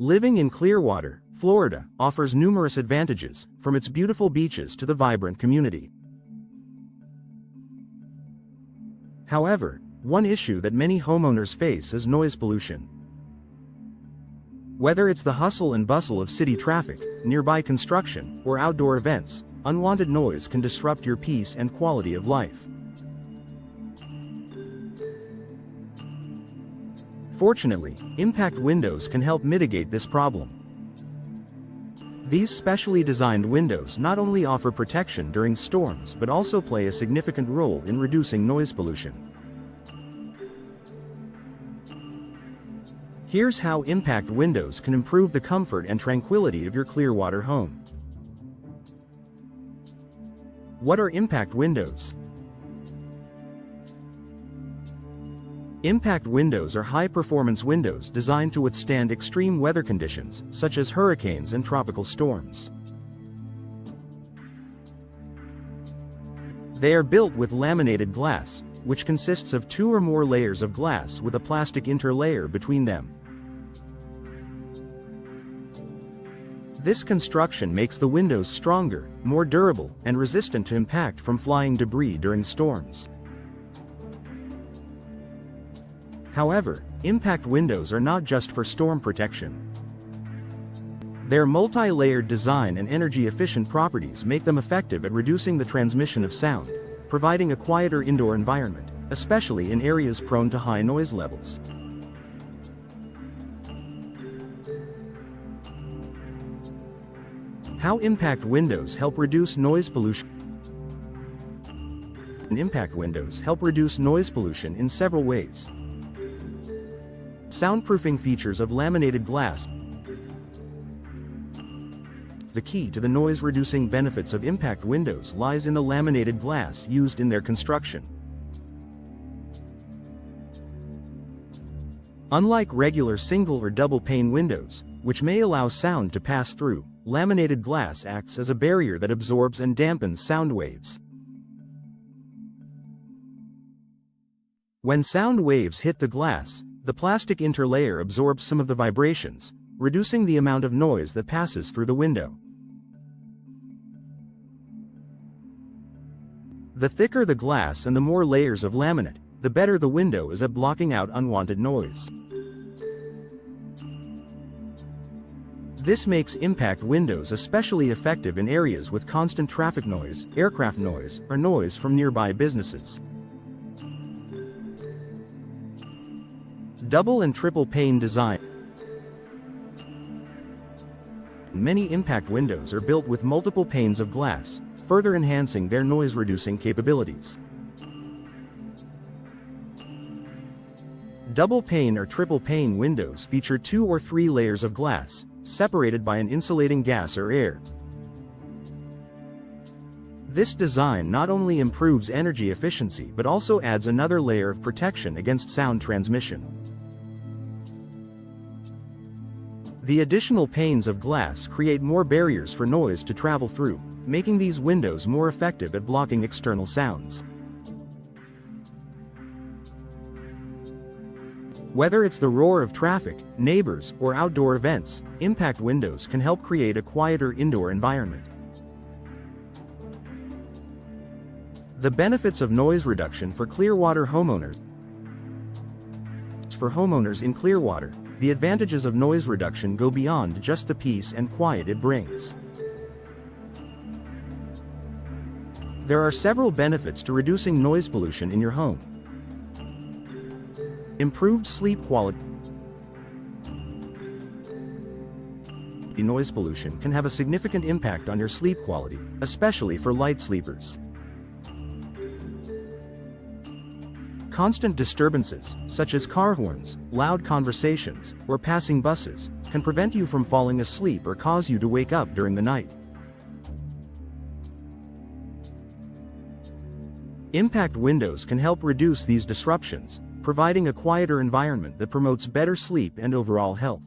Living in Clearwater, Florida, offers numerous advantages, from its beautiful beaches to the vibrant community. However, one issue that many homeowners face is noise pollution. Whether it's the hustle and bustle of city traffic, nearby construction, or outdoor events, unwanted noise can disrupt your peace and quality of life. Fortunately, Impact Windows can help mitigate this problem. These specially designed windows not only offer protection during storms but also play a significant role in reducing noise pollution. Here's how Impact Windows can improve the comfort and tranquility of your Clearwater home. What are Impact Windows? Impact windows are high-performance windows designed to withstand extreme weather conditions, such as hurricanes and tropical storms. They are built with laminated glass, which consists of 2 or more layers of glass with a plastic interlayer between them. This construction makes the windows stronger, more durable, and resistant to impact from flying debris during storms. However, Impact Windows are not just for storm protection. Their multi-layered design and energy-efficient properties make them effective at reducing the transmission of sound, providing a quieter indoor environment, especially in areas prone to high noise levels. How Impact Windows help reduce noise pollution? Impact Windows help reduce noise pollution in several ways. Soundproofing features of laminated glass. The key to the noise-reducing benefits of Impact Windows lies in the laminated glass used in their construction. Unlike regular single or double-pane windows, which may allow sound to pass through, laminated glass acts as a barrier that absorbs and dampens sound waves. When sound waves hit the glass, the plastic interlayer absorbs some of the vibrations, reducing the amount of noise that passes through the window. The thicker the glass and the more layers of laminate, the better the window is at blocking out unwanted noise. This makes Impact Windows especially effective in areas with constant traffic noise, aircraft noise, or noise from nearby businesses. Double and triple pane design. Many Impact Windows are built with multiple panes of glass, further enhancing their noise-reducing capabilities. Double pane or triple pane windows feature 2 or 3 layers of glass, separated by an insulating gas or air. This design not only improves energy efficiency but also adds another layer of protection against sound transmission. The additional panes of glass create more barriers for noise to travel through, making these windows more effective at blocking external sounds. Whether it's the roar of traffic, neighbors, or outdoor events, Impact Windows can help create a quieter indoor environment. The benefits of noise reduction for Clearwater homeowners. For homeowners in Clearwater, the advantages of noise reduction go beyond just the peace and quiet it brings. There are several benefits to reducing noise pollution in your home. Improved sleep quality. Noise pollution can have a significant impact on your sleep quality, especially for light sleepers. Constant disturbances, such as car horns, loud conversations, or passing buses, can prevent you from falling asleep or cause you to wake up during the night. Impact Windows can help reduce these disruptions, providing a quieter environment that promotes better sleep and overall health.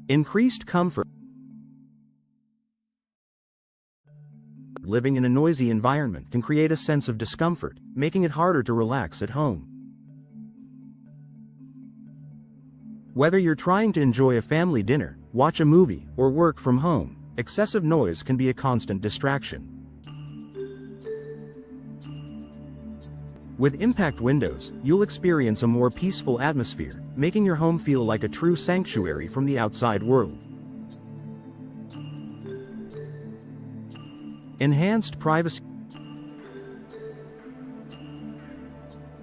Increased comfort. Living in a noisy environment can create a sense of discomfort, making it harder to relax at home. Whether you're trying to enjoy a family dinner, watch a movie, or work from home, excessive noise can be a constant distraction. With Impact Windows, you'll experience a more peaceful atmosphere, making your home feel like a true sanctuary from the outside world. Enhanced privacy.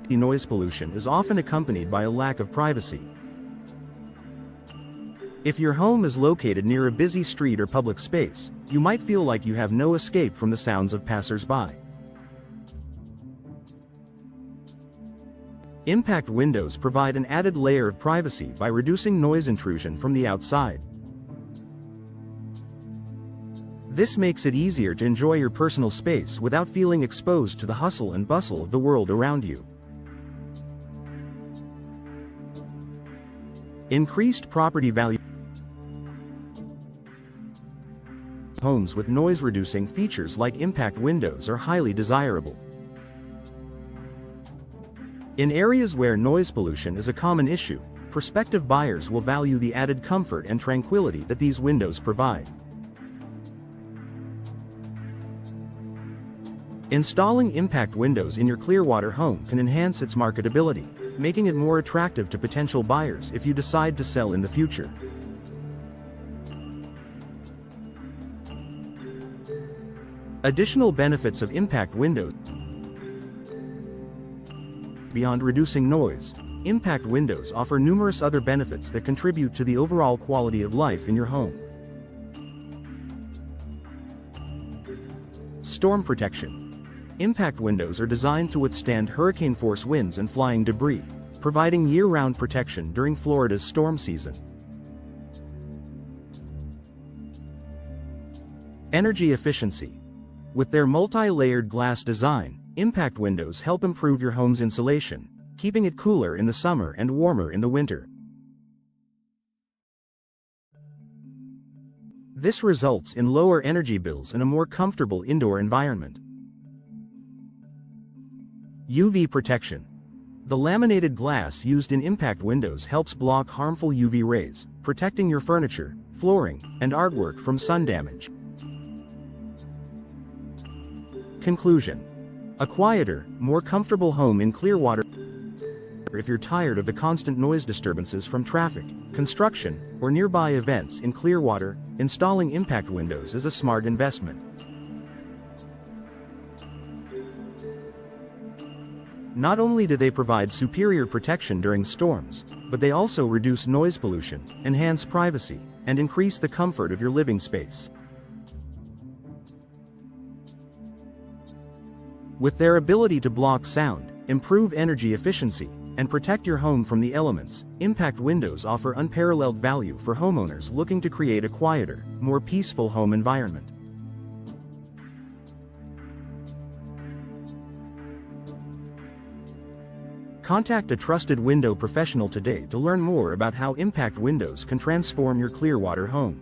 Noise pollution is often accompanied by a lack of privacy. If your home is located near a busy street or public space, you might feel like you have no escape from the sounds of passers-by. Impact Windows provide an added layer of privacy by reducing noise intrusion from the outside. This makes it easier to enjoy your personal space without feeling exposed to the hustle and bustle of the world around you. Increased property value. Homes with noise-reducing features like Impact Windows are highly desirable. In areas where noise pollution is a common issue, prospective buyers will value the added comfort and tranquility that these windows provide. Installing Impact Windows in your Clearwater home can enhance its marketability, making it more attractive to potential buyers if you decide to sell in the future. Additional benefits of Impact Windows. Beyond reducing noise, Impact Windows offer numerous other benefits that contribute to the overall quality of life in your home. Storm protection. Impact Windows are designed to withstand hurricane-force winds and flying debris, providing year-round protection during Florida's storm season. Energy efficiency. With their multi-layered glass design, Impact Windows help improve your home's insulation, keeping it cooler in the summer and warmer in the winter. This results in lower energy bills and a more comfortable indoor environment. UV protection. The laminated glass used in Impact Windows helps block harmful UV rays, protecting your furniture, flooring, and artwork from sun damage. Conclusion. A quieter, more comfortable home in Clearwater. If you're tired of the constant noise disturbances from traffic, construction, or nearby events in Clearwater, installing Impact Windows is a smart investment. Not only do they provide superior protection during storms, but they also reduce noise pollution, enhance privacy, and increase the comfort of your living space. With their ability to block sound, improve energy efficiency, and protect your home from the elements, Impact Windows offer unparalleled value for homeowners looking to create a quieter, more peaceful home environment. Contact a trusted window professional today to learn more about how Impact Windows can transform your Clearwater home.